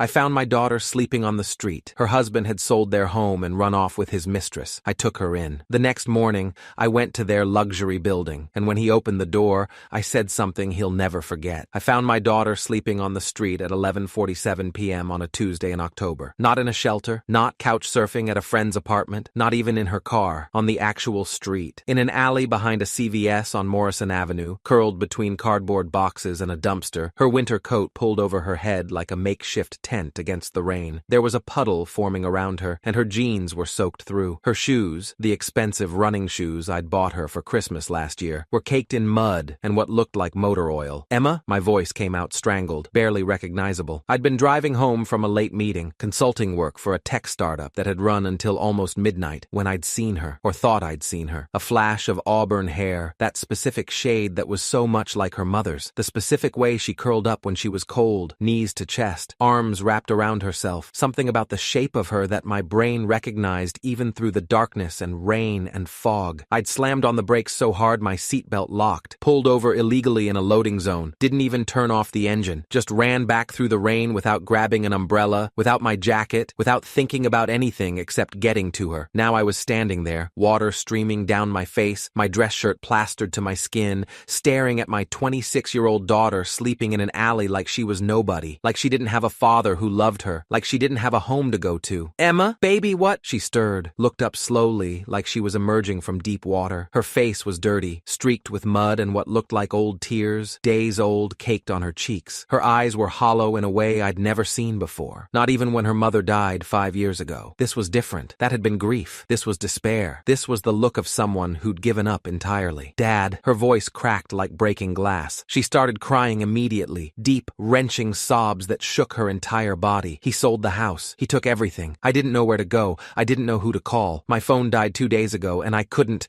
I found my daughter sleeping on the street. Her husband had sold their home and run off with his mistress. I took her in. The next morning, I went to their luxury building, and when he opened the door, I said something he'll never forget. I found my daughter sleeping on the street at 11:47 p.m. on a Tuesday in October. Not in a shelter, not couch surfing at a friend's apartment, not even in her car, on the actual street. In an alley behind a CVS on Morrison Avenue, curled between cardboard boxes and a dumpster, her winter coat pulled over her head like a makeshift tent against the rain. There was a puddle forming around her, and her jeans were soaked through. Her shoes, the expensive running shoes I'd bought her for Christmas last year, were caked in mud and what looked like motor oil. "Emma?" My voice came out strangled, barely recognizable. I'd been driving home from a late meeting, consulting work for a tech startup that had run until almost midnight, when I'd seen her, or thought I'd seen her. A flash of auburn hair, that specific shade that was so much like her mother's, the specific way she curled up when she was cold, knees to chest, arms wrapped around herself, something about the shape of her that my brain recognized even through the darkness and rain and fog. I'd slammed on the brakes so hard my seatbelt locked, pulled over illegally in a loading zone, didn't even turn off the engine, just ran back through the rain without grabbing an umbrella, without my jacket, without thinking about anything except getting to her. Now I was standing there, water streaming down my face, my dress shirt plastered to my skin, staring at my 26-year-old daughter sleeping in an alley like she was nobody, like she didn't have a father who loved her, like she didn't have a home to go to. "Emma, baby, what?" She stirred, looked up slowly like she was emerging from deep water. Her face was dirty, streaked with mud and what looked like old tears, days old, caked on her cheeks. Her eyes were hollow in a way I'd never seen before, not even when her mother died 5 years ago. This was different. That had been grief. This was despair. This was the look of someone who'd given up entirely. "Dad," her voice cracked like breaking glass. She started crying immediately, deep, wrenching sobs that shook her entire body. "He sold the house. He took everything. I didn't know where to go. I didn't know who to call. My phone died 2 days ago, and I couldn't.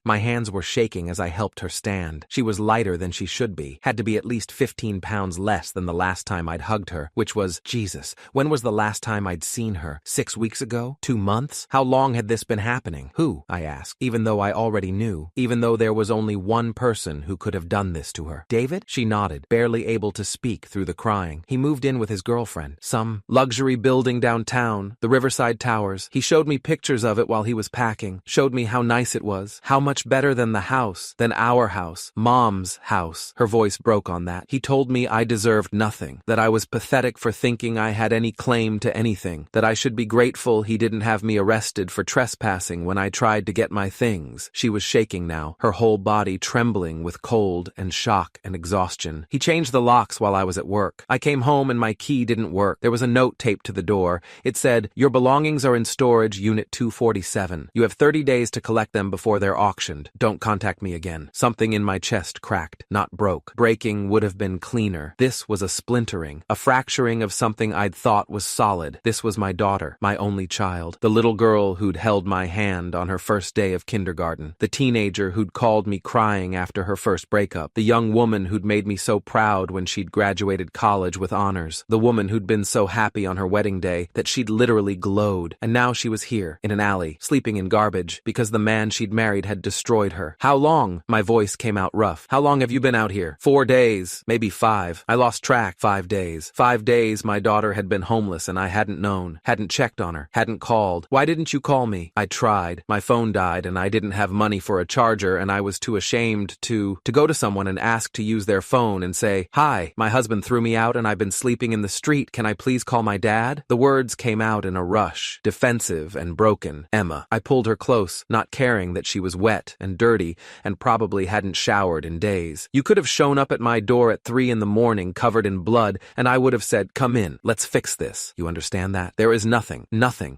My hands were shaking as I helped her stand. She was lighter than she should be. Had to be at least 15 pounds less than the last time I'd hugged her, which was, Jesus, when was the last time I'd seen her? 6 weeks ago? 2 months? How long had this been happening? Who? I asked, even though I already knew, even though there was only one person who could have done this to her. "David?" She nodded, barely able to speak through the crying. "He moved in with his girlfriend. Some luxury building downtown, the Riverside Towers. He showed me pictures of it while he was packing, showed me how nice it was, how much better than the house, than our house, Mom's house." Her voice broke on that. "He told me I deserved nothing, that I was pathetic for thinking I had any claim to anything, that I should be grateful he didn't have me arrested for trespassing when I tried to get my things." She was shaking now, her whole body trembling with cold and shock and exhaustion. "He changed the locks while I was at work. I came home and my key didn't work. There was a note taped to the door. It said, 'Your belongings are in storage, unit 247. You have 30 days to collect them before they're auctioned. Don't contact me again.'" Something in my chest cracked, not broke. Breaking would have been cleaner. This was a splintering, a fracturing of something I'd thought was solid. This was my daughter, my only child, the little girl who'd held my hand on her first day of kindergarten, the teenager who'd called me crying after her first breakup, the young woman who'd made me so proud when she'd graduated college with honors, the woman who'd been so happy on her wedding day that she'd literally glowed, and now she was here, in an alley, sleeping in garbage, because the man she'd married had destroyed her. "How long?" My voice came out rough. "How long have you been out here?" 4 days, maybe 5. I lost track. 5 days. 5 days my daughter had been homeless and I hadn't known, hadn't checked on her, hadn't called. "Why didn't you call me?" I tried. My phone died and I didn't have money for a charger and I was too ashamed to go to someone and ask to use their phone and say, "Hi, my husband threw me out and I've been sleeping in the street. Can I please call my dad?" The words came out in a rush, defensive and broken. "Emma." I pulled her close, not caring that she was wet and dirty and probably hadn't showered in days. "You could have shown up at my door at 3 in the morning covered in blood and I would have said, 'Come in, let's fix this.' You understand that? There is nothing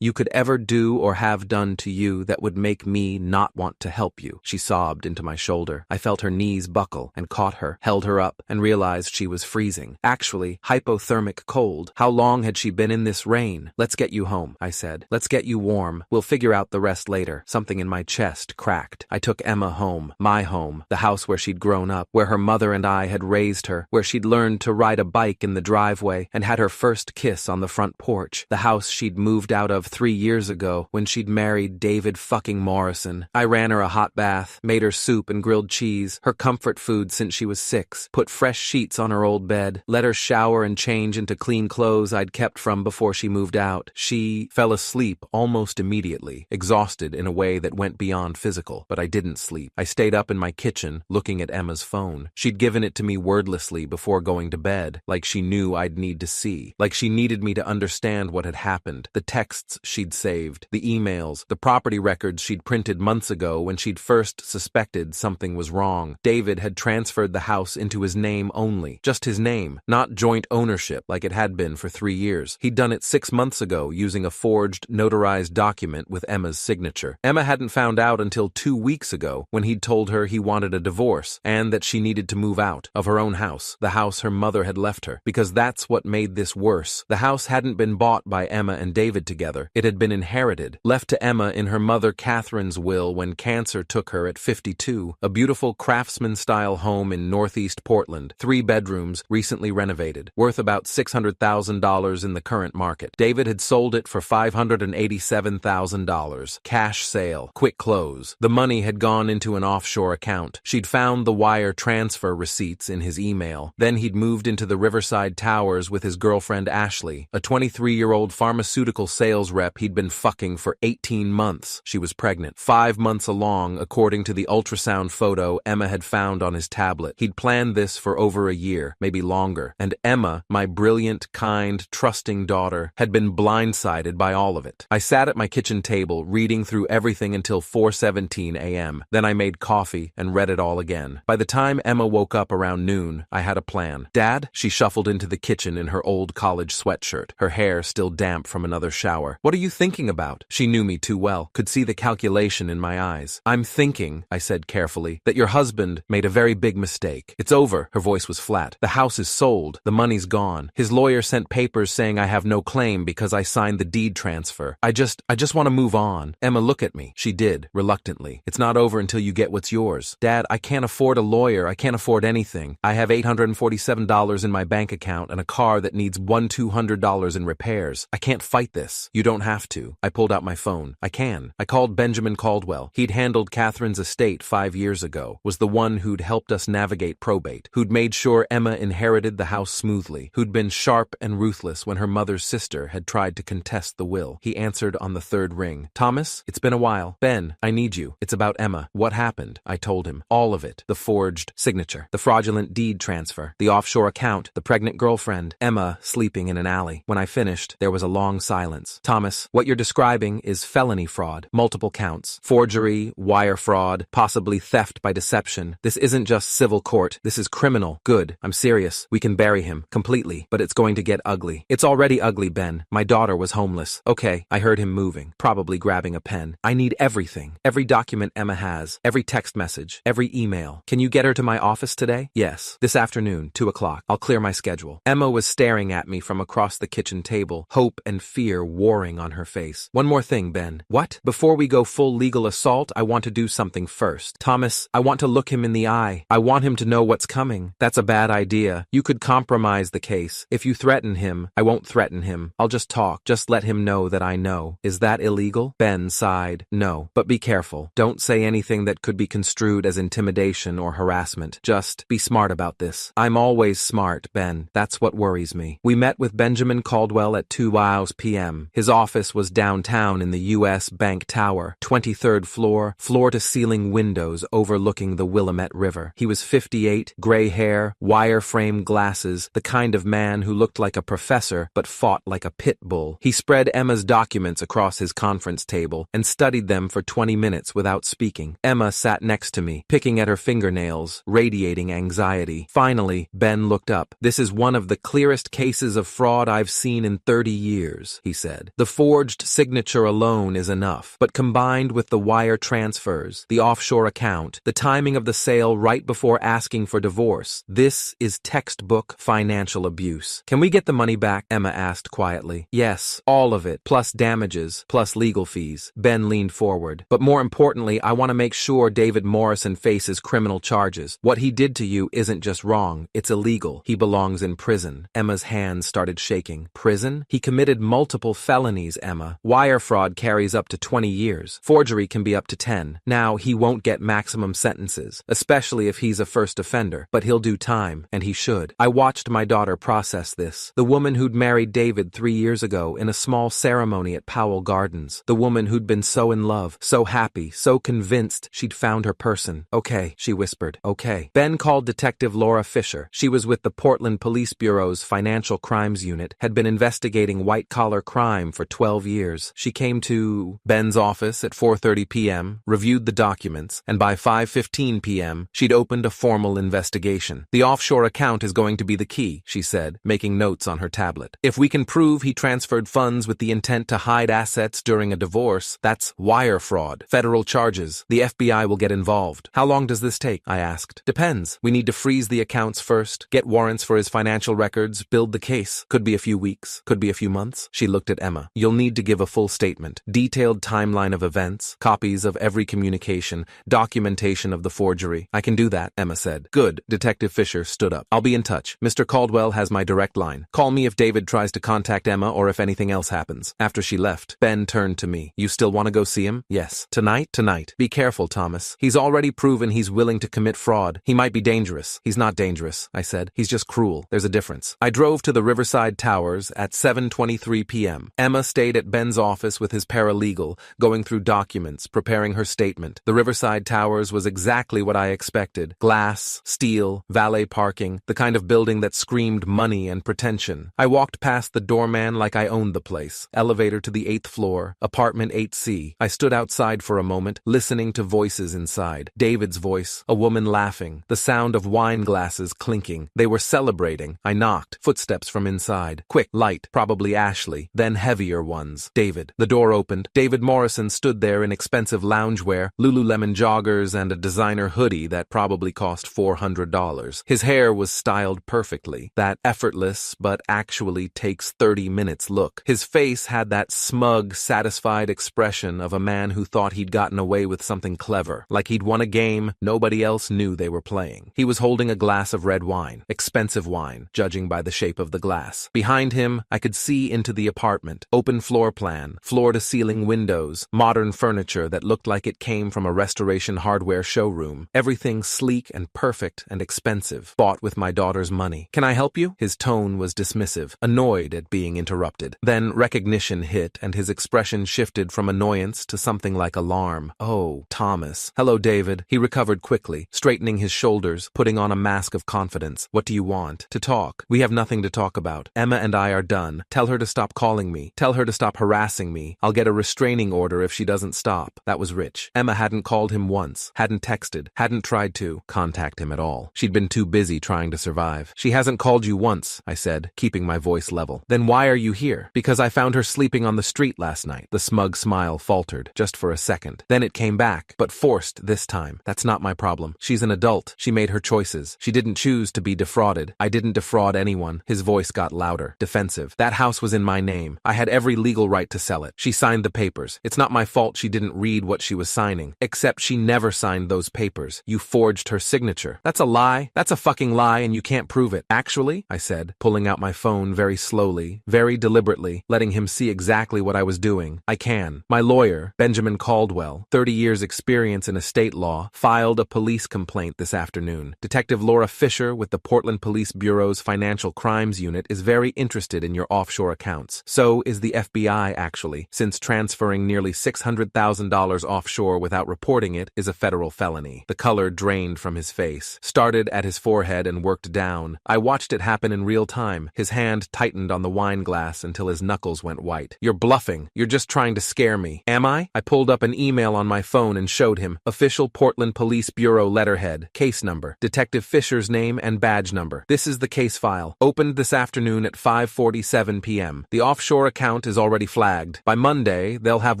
you could ever do or have done to you that would make me not want to help you." She sobbed into my shoulder. I felt her knees buckle and caught her, held her up, and realized she was freezing. Actually, hypothermic cold. How long had she been in this rain? "Let's get you home," I said. "Let's get you warm. We'll figure out the rest later." Something in my chest cracked. I took Emma home, my home, the house where she'd grown up, where her mother and I had raised her, where she'd learned to ride a bike in the driveway and had her first kiss on the front porch, the house she'd moved out of 3 years ago when she'd married David fucking Morrison. I ran her a hot bath, made her soup and grilled cheese, her comfort food since she was 6, put fresh sheets on her old bed, let her shower and change into clean clean clothes I'd kept from before she moved out. She fell asleep almost immediately, exhausted in a way that went beyond physical. But I didn't sleep. I stayed up in my kitchen, looking at Emma's phone. She'd given it to me wordlessly before going to bed, like she knew I'd need to see, like she needed me to understand what had happened. The texts she'd saved, the emails, the property records she'd printed months ago when she'd first suspected something was wrong. David had transferred the house into his name only, just his name, not joint ownership like it had been for 3 years. He'd done it 6 months ago using a forged, notarized document with Emma's signature. Emma hadn't found out until 2 weeks ago when he'd told her he wanted a divorce and that she needed to move out of her own house, the house her mother had left her, because that's what made this worse. The house hadn't been bought by Emma and David together. It had been inherited, left to Emma in her mother Catherine's will when cancer took her at 52, a beautiful craftsman-style home in northeast Portland, 3 bedrooms, recently renovated, worth about $600,000 in the current market. David had sold it for $587,000. Cash sale, quick close. The money had gone into an offshore account. She'd found the wire transfer receipts in his email. Then he'd moved into the Riverside Towers with his girlfriend Ashley, a 23-year-old pharmaceutical sales rep he'd been fucking for 18 months. She was pregnant, 5 months along, according to the ultrasound photo Emma had found on his tablet. He'd planned this for over a year, maybe longer, and Emma, my brilliant, kind, trusting daughter, had been blindsided by all of it. I sat at my kitchen table, reading through everything until 4:17 a.m. Then I made coffee and read it all again. By the time Emma woke up around noon, I had a plan. Dad? She shuffled into the kitchen in her old college sweatshirt, her hair still damp from another shower. What are you thinking about? She knew me too well, could see the calculation in my eyes. I'm thinking, I said carefully, that your husband made a very big mistake. It's over. Her voice was flat. The house is sold. The money's gone. His lawyer sent papers saying I have no claim because I signed the deed transfer. I just want to move on. Emma, look at me. She did, reluctantly. It's not over until you get what's yours. Dad, I can't afford a lawyer. I can't afford anything. I have $847 in my bank account and a car that needs $200 in repairs. I can't fight this. You don't have to. I pulled out my phone. I can. I called Benjamin Caldwell. He'd handled Catherine's estate 5 years ago, was the one who'd helped us navigate probate, who'd made sure Emma inherited the house smoothly, who'd been sharp and ruthless when her mother's sister had tried to contest the will. He answered on the 3rd ring. Thomas, it's been a while. Ben, I need you. It's about Emma. What happened? I told him. All of it. The forged signature, the fraudulent deed transfer, the offshore account, the pregnant girlfriend, Emma sleeping in an alley. When I finished, there was a long silence. Thomas, what you're describing is felony fraud, multiple counts, forgery, wire fraud, possibly theft by deception. This isn't just civil court. This is criminal. Good. I'm serious. We can bury him completely, but it's going to get ugly. It's already ugly, Ben. My daughter was homeless. Okay, I heard him moving, probably grabbing a pen. I need everything. Every document Emma has, every text message, every email. Can you get her to my office today? Yes. This afternoon, 2 o'clock. I'll clear my schedule. Emma was staring at me from across the kitchen table, hope and fear warring on her face. One more thing, Ben. What? Before we go full legal assault, I want to do something first. Thomas, I want to look him in the eye. I want him to know what's coming. That's a bad idea. You could compromise the case. If you threaten him, I won't threaten him. I'll just talk. Just let him know that I know. Is that illegal? Ben sighed. No, but be careful. Don't say anything that could be construed as intimidation or harassment. Just be smart about this. I'm always smart, Ben. That's what worries me. We met with Benjamin Caldwell at 2 p.m. His office was downtown in the U.S. Bank Tower, 23rd floor, floor-to-ceiling windows overlooking the Willamette River. He was 58, gray hair, wire-frame glasses, the kind of man who looked like a professor but fought like a pit bull. He spread Emma's documents across his conference table and studied them for 20 minutes without speaking. Emma sat next to me, picking at her fingernails, radiating anxiety. Finally, Ben looked up. This is one of the clearest cases of fraud I've seen in 30 years, he said. The forged signature alone is enough, but combined with the wire transfers, the offshore account, the timing of the sale right before asking for divorce, this is textbook financial abuse. Can we get the money back? Emma asked quietly. Yes, all of it, plus damages, plus legal fees. Ben leaned forward. But more importantly, I want to make sure David Morrison faces criminal charges. What he did to you isn't just wrong, it's illegal. He belongs in prison. Emma's hands started shaking. Prison? He committed multiple felonies, Emma. Wire fraud carries up to 20 years. Forgery can be up to 10. Now, he won't get maximum sentences, especially if he's a first offender, but he'll do time, and he should. I watched my daughter process this. this? The woman who'd married David 3 years ago in a small ceremony at Powell Gardens. The woman who'd been so in love, so happy, so convinced she'd found her person. Okay, she whispered. Okay. Ben called Detective Laura Fisher. She was with the Portland Police Bureau's Financial Crimes Unit, had been investigating white-collar crime for 12 years. She came to Ben's office at 4:30 p.m., reviewed the documents, and by 5:15 p.m., she'd opened a formal investigation. The offshore account is going to be the key, she said, making notes on her tablet. If we can prove he transferred funds with the intent to hide assets during a divorce, that's wire fraud. Federal charges. The FBI will get involved. How long does this take? I asked. Depends. We need to freeze the accounts first, get warrants for his financial records, build the case. Could be a few weeks, could be a few months. She looked at Emma. You'll need to give a full statement, detailed timeline of events, copies of every communication, documentation of the forgery. I can do that, Emma said. Good. Detective Fisher stood up. I'll be in touch. Mr. Caldwell has my direct line. Call me if David tries to contact Emma or if anything else happens. After she left, Ben turned to me. You still want to go see him? Yes. Tonight? Tonight. Be careful, Thomas. He's already proven he's willing to commit fraud. He might be dangerous. He's not dangerous, I said. He's just cruel. There's a difference. I drove to the Riverside Towers at 7:23 p.m. Emma stayed at Ben's office with his paralegal, going through documents, preparing her statement. The Riverside Towers was exactly what I expected. Glass, steel, valet parking, the kind of building that screamed money and pretension. I walked past the doorman like I owned the place. Elevator to the 8th floor, apartment 8C. I stood outside for a moment, listening to voices inside. David's voice, a woman laughing, the sound of wine glasses clinking. They were celebrating. I knocked. Footsteps from inside. Quick, light, probably Ashley, then heavier ones. David. The door opened. David Morrison stood there in expensive loungewear, Lululemon joggers, and a designer hoodie that probably cost $400. His hair was styled perfectly, that effortless but actually takes 30 minutes look. His face had that smug, satisfied expression of a man who thought he'd gotten away with something clever, like he'd won a game nobody else knew they were playing. He was holding a glass of red wine, expensive wine, judging by the shape of the glass. Behind him, I could see into the apartment. Open floor plan, floor-to-ceiling windows, modern furniture that looked like it came from a restoration hardware showroom. Everything sleek and perfect and expensive, bought with my daughter's money. Can I help you? His tone was dismissive, annoyed at being interrupted. Then recognition hit and his expression shifted from annoyance to something like alarm. Oh, Thomas. Hello, David. He recovered quickly, straightening his shoulders, putting on a mask of confidence. What do you want? To talk. We have nothing to talk about. Emma and I are done. Tell her to stop calling me. Tell her to stop harassing me. I'll get a restraining order if she doesn't stop. That was rich. Emma hadn't called him once, hadn't texted, hadn't tried to contact him at all. She'd been too busy trying to survive. She hasn't called you once, I said, keeping my voice level. Then why are you here? Because I found her sleeping on the street last night. The smug smile faltered, just for a second. Then it came back, but forced this time. That's not my problem. She's an adult. She made her choices. She didn't choose to be defrauded. I didn't defraud anyone. His voice got louder, defensive. That house was in my name. I had every legal right to sell it. She signed the papers. It's not my fault she didn't read what she was signing. Except she never signed those papers. You forged her signature. That's a lie. That's a fucking lie, and you can't prove it. Actually, I said, pulling out my phone very slowly, very deliberately, letting him see exactly what I was doing. I can. My lawyer, Benjamin Caldwell, 30 years experience in estate law, filed a police complaint this afternoon. Detective Laura Fisher with the Portland Police Bureau's Financial Crimes Unit is very interested in your offshore accounts. So is the FBI, actually, since transferring nearly $600,000 offshore without reporting it is a federal felony. The color drained from his face, started at his forehead and worked down. I watched it happen in real time. His hand tightened on the wine glass until his knuckles went white. You're bluffing. You're just trying to scare me. Am I? I pulled up an email on my phone and showed him. Official Portland Police Bureau letterhead. Case number. Detective Fisher's name and badge number. This is the case file. Opened this afternoon at 5:47 p.m. The offshore account is already flagged. By Monday, they'll have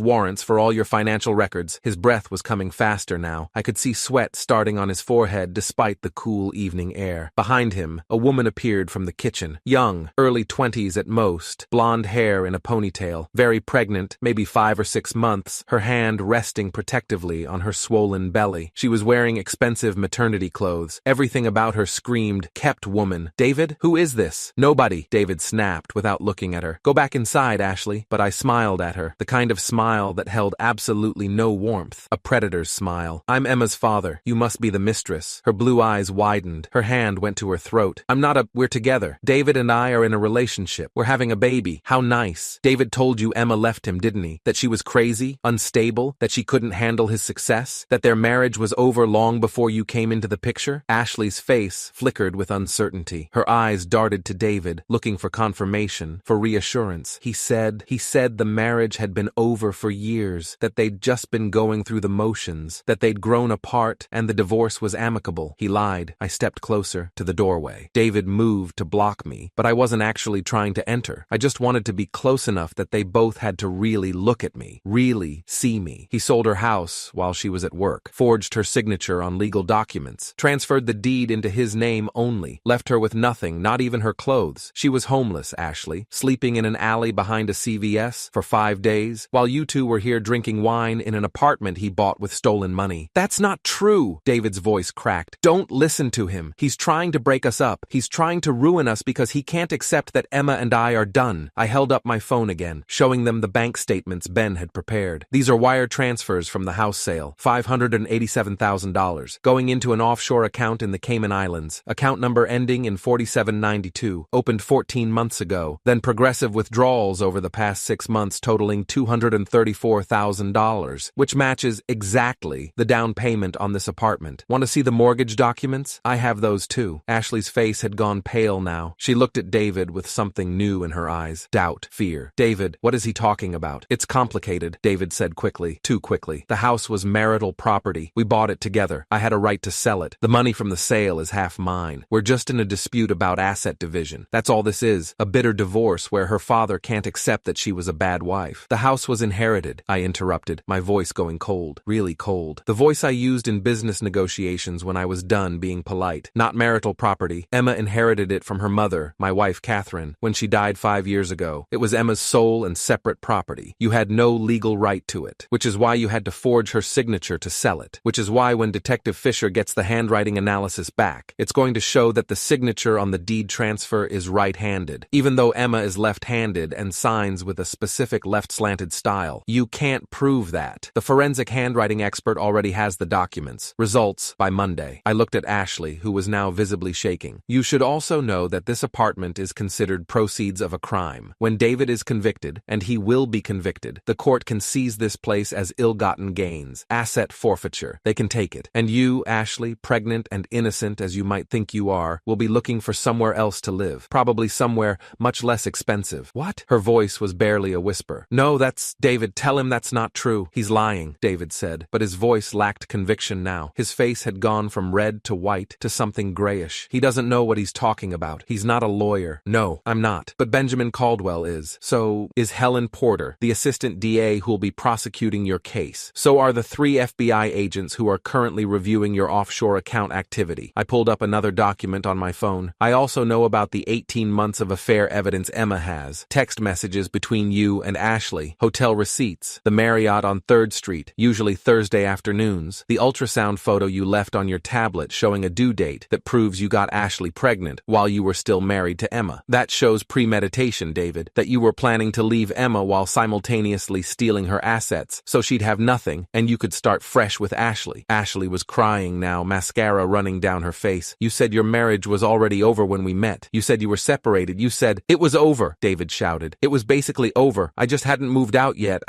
warrants for all your financial records. His breath was coming faster now. I could see sweat starting on his forehead despite the cool evening air. Behind him, a woman appeared from the kitchen. Young, early 20s at most, blonde hair in a ponytail, very pregnant, maybe 5 or 6 months, her hand resting protectively on her swollen belly. She was wearing expensive maternity clothes. Everything about her screamed, kept woman. David, who is this? Nobody, David snapped without looking at her. Go back inside, Ashley. But I smiled at her, the kind of smile that held absolutely no warmth, a predator's smile. I'm Emma's father. You must be the mistress. Her blue eyes widened. Her hand went to her throat. I'm not a... We're together. David David and I are in a relationship. We're having a baby. How nice. David told you Emma left him, didn't he? That she was crazy, unstable, that she couldn't handle his success, that their marriage was over long before you came into the picture? Ashley's face flickered with uncertainty. Her eyes darted to David, looking for confirmation, for reassurance. He said the marriage had been over for years, that they'd just been going through the motions, that they'd grown apart, and the divorce was amicable. He lied. I stepped closer to the doorway. David moved to block me, but I wasn't actually trying to enter. I just wanted to be close enough that they both had to really look at me, really see me. He sold her house while she was at work, forged her signature on legal documents, transferred the deed into his name only, left her with nothing, not even her clothes. She was homeless, Ashley, sleeping in an alley behind a CVS for 5 days, while you two were here drinking wine in an apartment he bought with stolen money. That's not true, David's voice cracked. Don't listen to him. He's trying to break us up. He's trying to ruin us because he can't accept that Emma and I are done. I held up my phone again, showing them the bank statements Ben had prepared. These are wire transfers from the house sale, $587,000, going into an offshore account in the Cayman Islands, account number ending in 4792, opened 14 months ago, then progressive withdrawals over the past 6 months totaling $234,000, which matches exactly the down payment on this apartment. Want to see the mortgage documents? I have those too. Ashley's face had gone pale now. She looked at David with something new in her eyes. Doubt, fear. David, what is he talking about? It's complicated, David said quickly. Too quickly. The house was marital property. We bought it together. I had a right to sell it. The money from the sale is half mine. We're just in a dispute about asset division. That's all this is. A bitter divorce where her father can't accept that she was a bad wife. The house was inherited, I interrupted, my voice going cold, really cold. The voice I used in business negotiations when I was done being polite. Not marital property. Emma inherited it from her mother, my wife Catherine, when she died 5 years ago. It was Emma's sole and separate property. You had no legal right to it, which is why you had to forge her signature to sell it, which is why when Detective Fisher gets the handwriting analysis back, it's going to show that the signature on the deed transfer is right-handed, even though Emma is left-handed and signs with a specific left-slanted style. You can't prove that. The forensic handwriting expert already has the documents. Results by Monday. I looked at Ashley, who was now visibly shaking. You should also know that this apartment is considered proceeds of a crime. When David is convicted, and he will be convicted, the court can seize this place as ill-gotten gains, asset forfeiture. They can take it. And you, Ashley, pregnant and innocent as you might think you are, will be looking for somewhere else to live. Probably somewhere much less expensive. What? Her voice was barely a whisper. No, David, tell him that's not true. He's lying, David said, but his voice lacked conviction now. His face had gone from red to white to something grayish. He doesn't know what he's talking about. He's not a lawyer. No, I'm not. But Benjamin Caldwell is. So is Helen Porter, the assistant DA who'll be prosecuting your case. So are the 3 FBI agents who are currently reviewing your offshore account activity. I pulled up another document on my phone. I also know about the 18 months of affair evidence Emma has. Text messages between you and Ashley. Hotel receipts. The Marriott on 3rd Street, usually Thursday afternoons. The ultrasound photo you left on your tablet showing a due date that proves you got Ashley pregnant while you were still married to Emma. That shows premeditation, David, that you were planning to leave Emma while simultaneously stealing her assets so she'd have nothing and you could start fresh with Ashley. Ashley was crying now, mascara running down her face. You said your marriage was already over when we met. You said you were separated. You said, it was over, David shouted. It was basically over. I just hadn't moved out yet.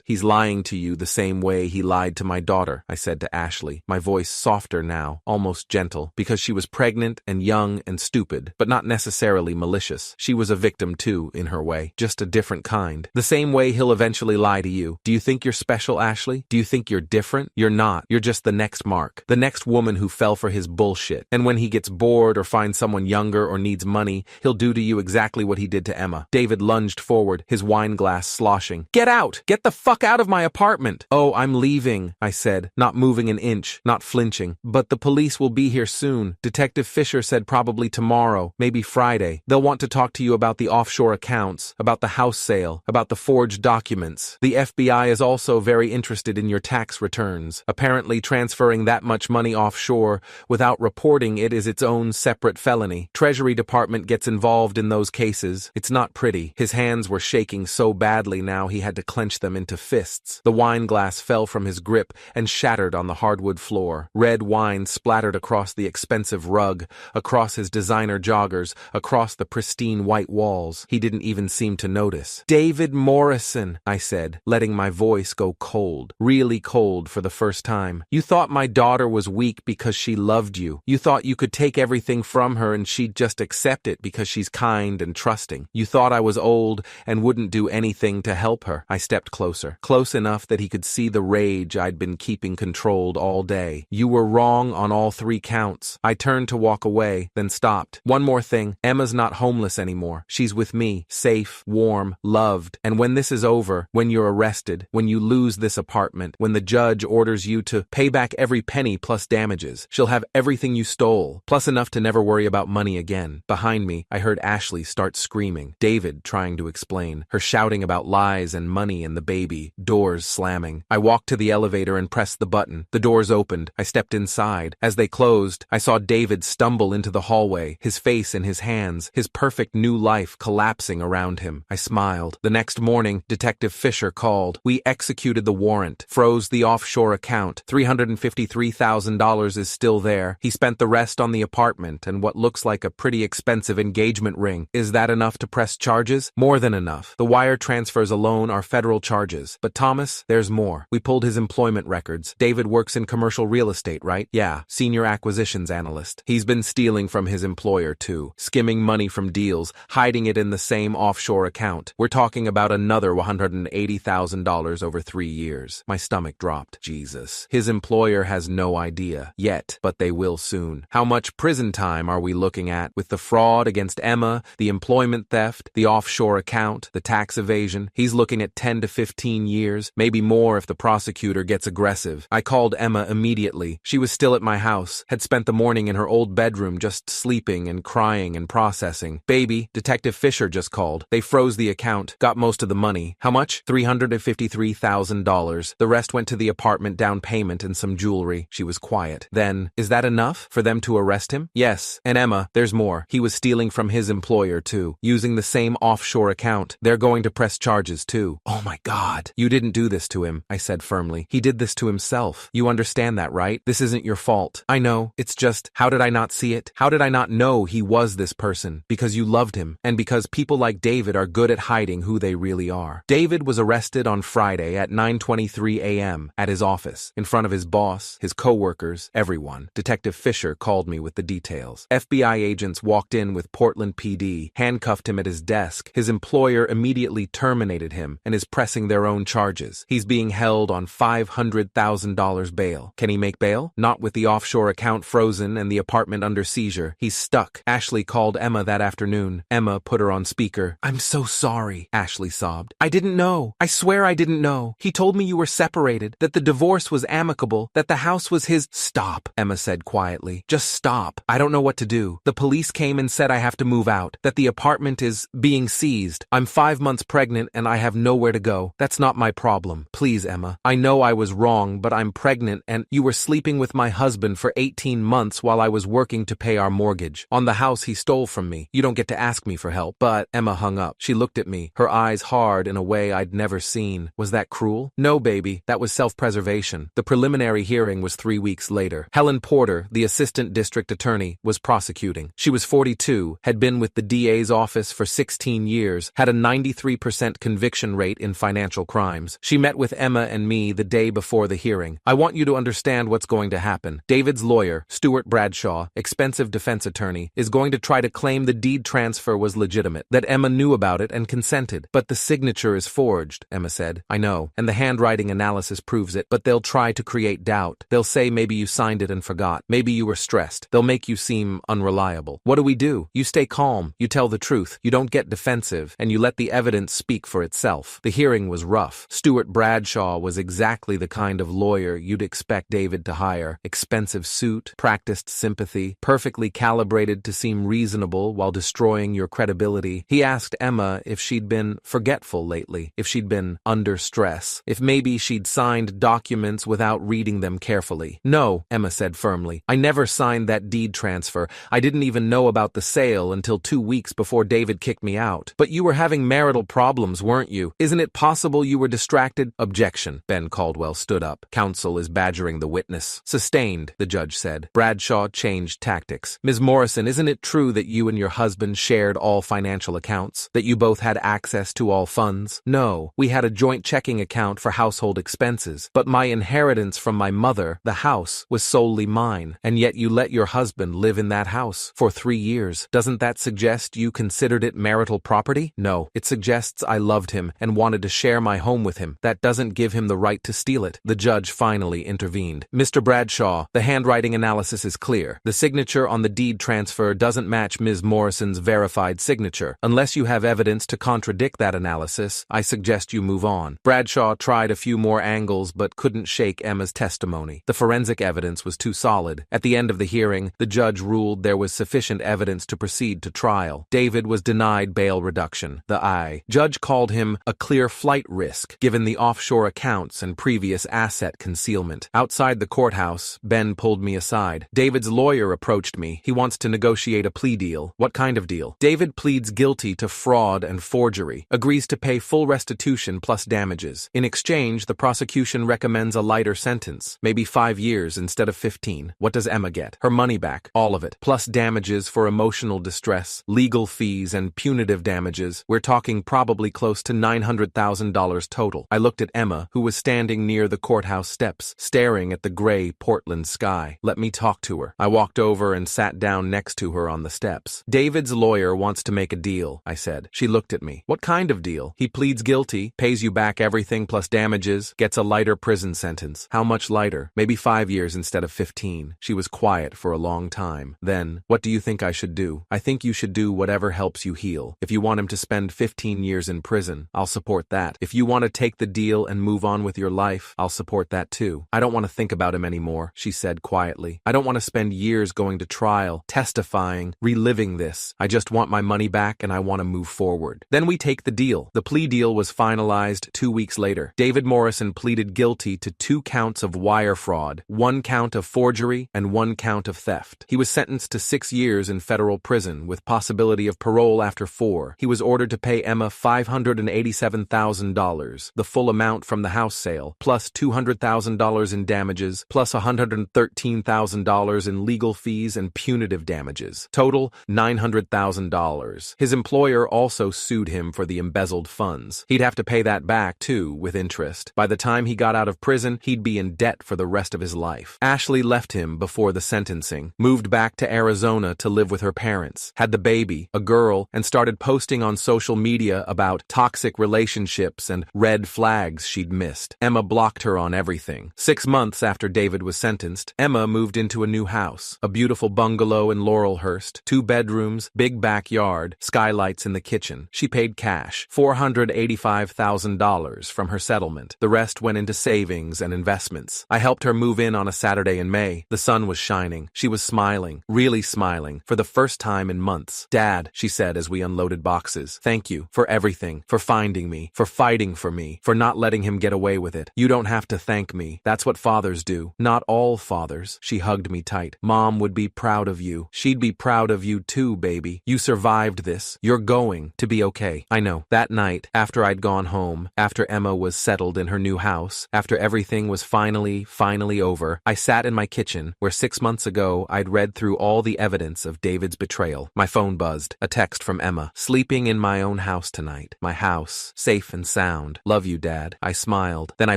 He's lying to you the same way he lied to my daughter, I said to Ashley, my voice softer now, almost gentle, because she was pregnant and young and stupid, but not necessarily malicious. She was a victim too, in her way, just a different kind. The same way he'll eventually lie to you. Do you think you're special, Ashley? Do you think you're different? You're not. You're just the next Mark, the next woman who fell for his bullshit. And when he gets bored or finds someone younger or needs money, he'll do to you exactly what he did to Emma. David lunged forward, his wine glass sloshing. Get out! Get the fuck out of my apartment! Oh, I'm leaving, I said, not moving an inch, not flinching. But the police will be here soon. Detective Fisher said probably tomorrow, maybe Friday. They'll want to talk to you about the offshore accounts, about the house sale, about the forged documents. The FBI is also very interested in your tax returns. Apparently transferring that much money offshore without reporting it is its own separate felony. Treasury Department gets involved in those cases. It's not pretty. His hands were shaking so badly now he had to clench them into fists. The wine glass fell from his grip and shattered on the hardwood floor. Red wine splattered across the expensive rug, across his designer joggers, across the pristine white walls. He didn't even seem to notice. "David Morrison," I said, letting my voice go cold, really cold for the first time. "You thought my daughter was weak because she loved you. You thought you could take everything from her and she'd just accept it because she's kind and trusting. You thought I was old and wouldn't do anything to help her." I stepped closer, close enough that he could see the rage I'd been keeping controlled all day. "You were wrong on all 3 counts. I turned to walk away, then stopped. "One more thing. Emma's not homeless anymore. She's with me, safe, warm, loved. And when this is over, when you're arrested, when you lose this apartment, when the judge orders you to pay back every penny plus damages, she'll have everything you stole, plus enough to never worry about money again." Behind me, I heard Ashley start screaming, David trying to explain, her shouting about lies and money and the baby, doors slamming. I walked to the elevator and pressed the button. The doors opened. I stepped inside. As they closed, I saw David stumble into the hallway, his face in his hands, his perfect new life collapsing around him. I smiled. The next morning, Detective Fisher called. "We executed the warrant, froze the offshore account. $353,000 is still there. He spent the rest on the apartment and what looks like a pretty expensive engagement ring. Is that enough to press charges?" "More than enough. The wire transfers alone are federal charges. But Thomas, there's more. We pulled his employment records. David works in commercial real estate, right?" "Yeah, senior acquisitions analyst. He's been stealing from his employer too, skimming money from deals, hiding it in the same offshore account. We're talking about another $180,000 over 3 years. My stomach dropped. Jesus. His employer has no idea yet, but they will soon. How much prison time are we looking at with the fraud against Emma, the employment theft, the offshore account, the tax evasion? He's looking at 10 to 15 years, maybe more if the prosecutor gets aggressive. I called Emma immediately. She was still at my house, had spent the morning in her old bedroom just sleeping and crying and processing. "Baby, Detective Fisher just called. They froze the account, got most of the money." "How much?" $353,000. The rest went to the apartment down payment and some jewelry. She was quiet. Then, "Is that enough for them to arrest him?" "Yes. And Emma, there's more. He was stealing from his employer too, using the same offshore account. They're going to press charges too." "Oh my God." "You didn't do this to him," I said firmly. "He did this to himself. You understand that, right? This isn't your fault." "I know. It's just, how did I not see it? How did I not know he was this person? Because you loved him, and because people like David are good at hiding who they really are." David was arrested on Friday at 9:23 a.m. at his office, in front of his boss, his co-workers, everyone. Detective Fisher called me with the details. FBI agents walked in with Portland PD, handcuffed him at his desk. His employer immediately terminated him and is pressing their own charges. He's being held on $500,000 bail. Can he make bail? Not with the offshore account frozen and the apartment under seizure. He's stuck. Ashley called Emma that afternoon. Emma put her on speaker. "I'm so sorry," Ashley sobbed. "I didn't know. I swear I didn't know. He told me you were separated, that the divorce was amicable, that the house was his." "Stop," Emma said quietly. "Just stop. I don't know what to do. The police came and said I have to move out, that the apartment is being seized. I'm 5 months pregnant and I have nowhere to go. That's not my problem. Please, Emma. I know I was wrong, but I'm pregnant and you were sleeping with my husband for 18 months while I was working to pay our mortgage on the house he stole from me. You don't get to ask me for help." But Emma hung up. She looked at me, her eyes hard in a way I'd never seen. "Was that cruel?" "No, baby. That was self-preservation." The preliminary hearing was 3 weeks later. Helen Porter, the assistant district attorney, was prosecuting. She was 42, had been with the DA's office for 16 years, had a 93% conviction rate in financial crimes. She met with Emma and me the day before the hearing. "I want you to understand what's going to happen. David's lawyer, Stuart Bradshaw, expensive defense attorney, is going to try to claim the deed transfer was legitimate, that Emma knew about it and consented. But the signature is forged," Emma said. "I know, and the handwriting analysis proves it, but they'll try to create doubt. They'll say maybe you signed it and forgot. Maybe you were stressed. They'll make you seem unreliable. What do? You stay calm, you tell the truth, you don't get defensive, and you let the evidence speak for itself." The hearing was rough. Stuart Bradshaw was exactly the kind of lawyer you'd expect David to hire. Expensive suit, practiced sympathy, perfectly calibrated to seem reasonable while destroying your credibility. He asked Emma if she'd been forgetful lately, if she'd been under stress, if maybe she'd signed documents without reading them carefully. "No," Emma said firmly. "I never signed that deed transfer. I didn't even know about the sale until 2 weeks before David kicked me out." "But you were having marital problems, weren't you? Isn't it possible you were distracted?" "Objection." Ben Caldwell stood up. "Counsel is badgering the witness." "Sustained," the judge said. Bradshaw changed tactics. "Ms. Morrison, isn't it true true that you and your husband shared all financial accounts? That you both had access to all funds? No, we had a joint checking account for household expenses, but my inheritance from my mother, the house, was solely mine, and yet you let your husband live in that house for 3 years. Doesn't that suggest you considered it marital property? No, it suggests I loved him and wanted to share my home with him. That doesn't give him the right to steal it. The judge finally intervened. Mr. Bradshaw, the handwriting analysis is clear. The signature on the deed transfer doesn't match Ms. Morrison's verified signature. Unless you have evidence to contradict that analysis, I suggest you move on. Bradshaw tried a few more angles but couldn't shake Emma's testimony. The forensic evidence was too solid. At the end of the hearing, the judge ruled there was sufficient evidence to proceed to trial. David was denied bail reduction. The judge called him a clear flight risk, given the offshore accounts and previous asset concealment. Outside the courthouse, Ben pulled me aside. David's lawyer approached me. He wants to negotiate a plea deal. What kind of deal? David pleads guilty to fraud and forgery, agrees to pay full restitution plus damages. In exchange, the prosecution recommends a lighter sentence, maybe 5 years instead of 15. What does Emma get? Her money back, all of it, plus damages for emotional distress, legal fees, and punitive damages. We're talking probably close to $900,000 total. I looked at Emma, who was standing near the courthouse steps, staring at the gray Portland sky. Let me talk to her. I walked over and sat down next to her on the steps. David's lawyer wants to make a deal, I said. She looked at me. What kind of deal? He pleads guilty, pays you back everything plus damages, gets a lighter prison sentence. How much lighter? Maybe 5 years instead of 15. She was quiet for a long time. Then, what do you think I should do? I think you should do whatever helps you heal. If you want him to spend 15 years in prison, I'll support that. If you want to take the deal and move on with your life, I'll support that too. I don't want to think about him anymore, she said quietly. I don't want to spend years going to trial, testifying, reliving this. I just want my money back and I want to move forward. Then we take the deal. The plea deal was finalized 2 weeks later. David Morrison pleaded guilty to 2 counts of wire fraud, 1 count of forgery, and 1 count of theft. He was sentenced to 6 years in federal prison with possibility of parole after 4. He was ordered to pay Emma $587,000, the full amount from the house sale, plus $200,000 in damages, plus $113,000 in legal fees and punitive damages. Total, $900,000. His employer also sued him for the embezzled funds. He'd have to pay that back, too, with interest. By the time he got out of prison, he'd be in debt for the rest of his life. Ashley left him before the sentencing, moved back to Arizona to live with her parents, had the baby, a girl, and started posting on social media about toxic relationships and red flags she'd missed. Emma blocked her on everything. 6 months after David was sentenced, Emma moved into a new house, a beautiful bungalow in Laurelhurst, 2 bedrooms, big backyard, skylights in the kitchen. She paid cash, $485,000 from her settlement. The rest went into savings and investments. I helped her move in on a Saturday in May. The sun was shining. She was smiling, really smiling, for the first time in months. Dad, she said as we unloaded boxes, thank you for everything, for finding me, for fighting for me, for not letting him get away with it. You don't have to thank me. That's what fathers do. Not all fathers. She hugged me tight. Mom would be proud of you. She'd be proud of you too, baby. You survived this. You're going to be okay. I know. That night, after I'd gone home, after Emma was settled in her new house, after everything was finally over, I sat in my kitchen where 6 months ago I'd read through all the evidence of David's betrayal. My phone buzzed. A text from Emma. Sleeping in my own house tonight. My house. Safe and sound. Love you, Dad. I smiled. Then I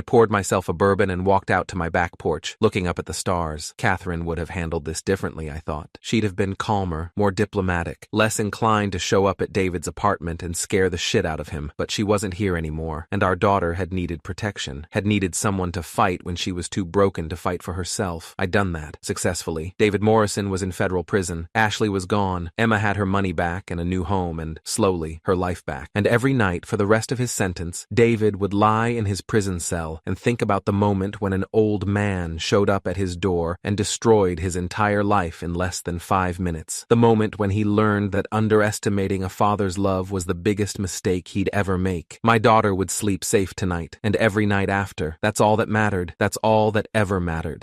poured myself a bourbon and walked out to my back porch, looking up at the stars. Catherine would have handled this differently, I thought. She'd have been calmer, more diplomatic, less inclined to show up at David's apartment and scare the shit out of him. But she wasn't here anymore, and our daughter had needed protection, had needed someone to fight when she was too broken to fight for herself. I'd done that, successfully. David Morrison was in federal prison. Ashley was gone. Emma had her money back and a new home and, slowly, her life back. And every night, for the rest of his sentence, David would lie in his prison cell and think about the moment when an old man showed up at his door and destroyed his entire life in less than 5 minutes. The moment when he learned that underestimating a father's love was the biggest mistake he'd ever make. My daughter would sleep safe tonight, and every night after. That's all that mattered. That's all that ever mattered.